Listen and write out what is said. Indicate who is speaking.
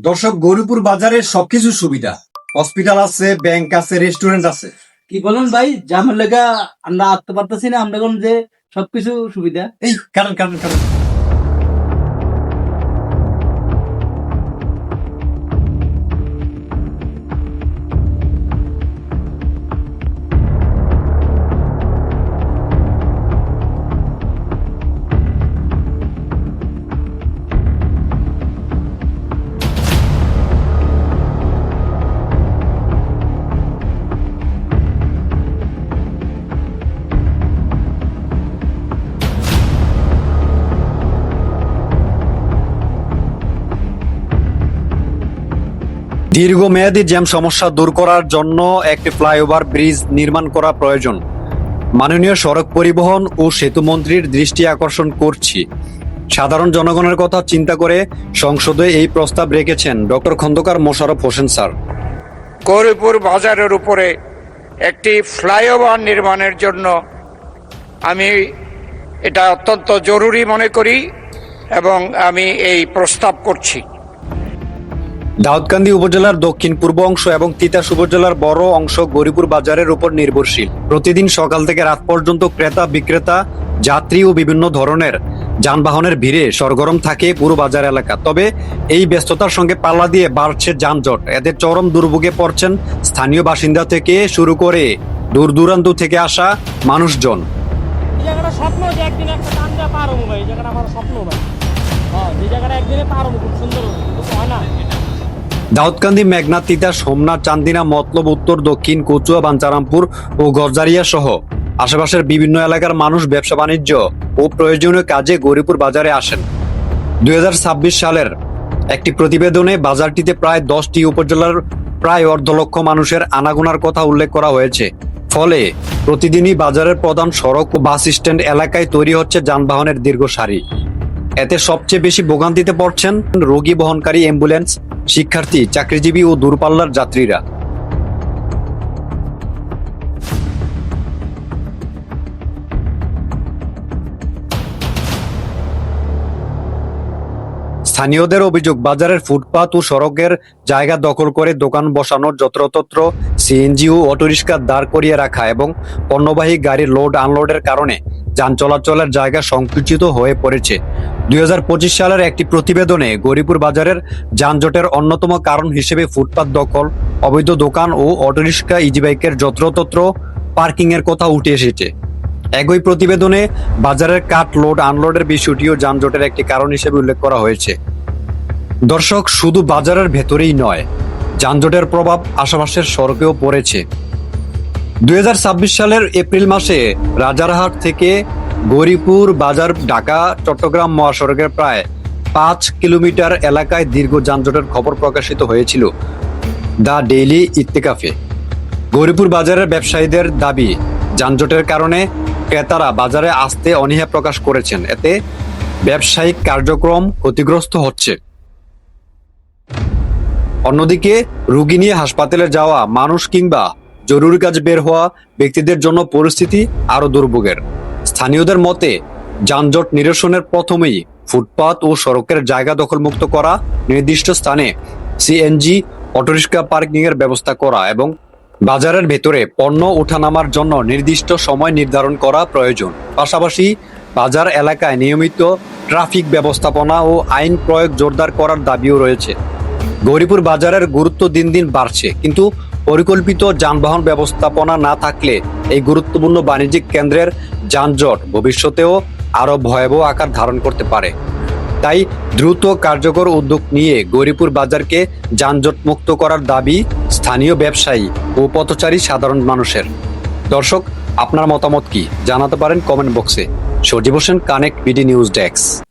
Speaker 1: দর্শক, গৌরীপুর বাজারে সবকিছু সুবিধা, হসপিটাল আছে, ব্যাংক আছে, রেস্টুরেন্ট আছে।
Speaker 2: কি বলেন ভাই, জামের লেগা আমরা আসতে পারতেছি না। আমরা এখন যে সবকিছু সুবিধা।
Speaker 1: এই কারণ কারণ কারণ দীর্ঘমেয়াদী জ্যাম সমস্যা দূর করার জন্য একটি ফ্লাইওভার ব্রিজ নির্মাণ করা প্রয়োজন। মাননীয় সড়ক পরিবহন ও সেতু মন্ত্রীর দৃষ্টি আকর্ষণ করছি। সাধারণ জনগণের কথা চিন্তা করে সংসদে এই প্রস্তাব রেখেছেন ডক্টর খন্দকার মোশাররফ হোসেন স্যার।
Speaker 3: গৌরীপুর বাজারের উপরে একটি ফ্লাইওভার নির্মাণের জন্য আমি এটা অত্যন্ত জরুরি মনে করি এবং আমি এই প্রস্তাব করছি।
Speaker 1: দাউদকান্দি উপজেলার দক্ষিণ পূর্ব অংশ এবং তিতাস উপজেলার বড় অংশ গৌরীপুর বাজারের উপর নির্ভরশীল। প্রতিদিন সকাল থেকে রাত পর্যন্ত ক্রেতা বিক্রেতা, যাত্রী ও বিভিন্ন ধরনের যানবাহনের ভিড়ে সরগরম থাকে পুরো বাজার এলাকা। তবে এই ব্যস্ততার সঙ্গে পাল্লা দিয়ে বাড়ছে যানজট। এদের চরম দুর্ভোগে পড়ছেন স্থানীয় বাসিন্দা থেকে শুরু করে দূর দূরান্ত থেকে আসা মানুষজন।
Speaker 4: জায়গাটা স্বপ্ন যে একদিন একটা টান দেওয়া পার হবো ভাই, এই জায়গাটা আমার স্বপ্ন ভাই। হ্যাঁ, যে জায়গাটা একদিনে পার হবো, খুব সুন্দর কিন্তু হয় না।
Speaker 1: দাউদকান্দি, মেঘনা, তিতাস, সোমনাথ, চান্দিনা, মতলব, উত্তর, দক্ষিণ, কচুয়া, বাঞ্চারামপুর ও গরজারিয়া সহ আশেপাশের বিভিন্ন এলাকার মানুষ ব্যবসা বাণিজ্য ও প্রয়োজনীয় কাজে গৌরীপুর বাজারে আসেন। 2026 সালের একটি প্রতিবেদনে বাজারটিতে প্রায় 10টি উপজেলার প্রায় 1.5 লক্ষ মানুষের আনাগোনার কথা উল্লেখ করা হয়েছে। ফলে প্রতিদিনই বাজারের প্রধান সড়ক ও বাস স্ট্যান্ড এলাকায় তৈরি হচ্ছে যানবাহনের দীর্ঘ সারি। এতে সবচেয়ে বেশি ভোগান্তিতে পড়ছেন রোগী বহনকারী অ্যাম্বুলেন্স, শিক্ষার্থী, চাকরিজীবী ও দূরপাল্লার যাত্রীরা। স্থানীয়দের অভিযোগ, বাজারের ফুটপাত ও সড়কের জায়গা দখল করে দোকান বসানোর, যত্রতত্র সিএনজি ও অটোরিক্সা দাঁড় করিয়ে রাখা এবং পণ্যবাহী গাড়ির লোড আনলোডের কারণে যান চলাচলের জায়গা সংকুচিত হয়ে পড়েছে। 2025 সালের একটি প্রতিবেদনে গৌরীপুর বাজারের যানজটের অন্যতম কারণ হিসেবে ফুটপাত দখল, অবৈধ দোকান ও অটোরিক্সা, ইজিবাইকের যত্রতত্র পার্কিং এর কথা উঠে এসেছে। একই প্রতিবেদনে বাজারের কাট লোড আনলোডের বিষয়টিও যানজটের একটি কারণ হিসেবে উল্লেখ করা হয়েছে। দর্শক, শুধু বাজারের ভেতরেই নয়, যানজটের প্রভাব আশেপাশের সড়কেও পড়েছে। 2026 সালের এপ্রিল মাসে রাজারহাট থেকে গৌরীপুর বাজার ঢাকা চট্টগ্রাম মহাসড়কের প্রায় 5 কিলোমিটার এলাকায় দীর্ঘ যানজটের খবর প্রকাশিত হয়েছিল দ্য ডেইলি ইত্তেকাফে। গৌরীপুর বাজারের ব্যবসায়ীদের দাবি, যানজটের কারণে ক্রেতারা বাজারে আসতে অনীহা প্রকাশ করেছেন। এতে ব্যবসায়িক কার্যক্রম ক্ষতিগ্রস্ত হচ্ছে। অন্যদিকে রোগী নিয়ে হাসপাতালে যাওয়া মানুষ কিংবা জরুরি কাজ বের হওয়া ব্যক্তিদের জন্য পরিস্থিতি আরো দুর্ভোগের। স্থানীয়দের মতে, যানজট নিরসনের প্রথমেই ফুটপাত ও সড়কের জায়গা দখলমুক্ত করা, নির্দিষ্ট স্থানে সিএনজি, অটোরিক্সা পার্কিং এর ব্যবস্থা করা এবং বাজারের ভেতরে পণ্য ওঠানামার জন্য নির্দিষ্ট সময় নির্ধারণ করা প্রয়োজন। পাশাপাশি বাজার এলাকায় নিয়মিত ট্রাফিক ব্যবস্থাপনা ও আইন প্রয়োগ জোরদার করার দাবিও রয়েছে। গৌরীপুর বাজারের গুরুত্ব দিন দিন বাড়ছে, কিন্তু পরিকল্পিত যানবাহন ব্যবস্থাপনা না থাকলে এই গুরুত্বপূর্ণ বাণিজ্যিক কেন্দ্রের যানজট ভবিষ্যতেও আরো ভয়াবহ আকার ধারণ করতে পারে। তাই দ্রুত কার্যকর উদ্যোগ নিয়ে গৌরীপুর বাজারকে যানজট মুক্ত করার দাবি স্থানীয় ব্যবসায়ী ও পথচারী সাধারণ মানুষের। দর্শক, আপনার মতামত কি জানাতে পারেন কমেন্ট বক্সে। Sajib Hossain, connect BD news desk.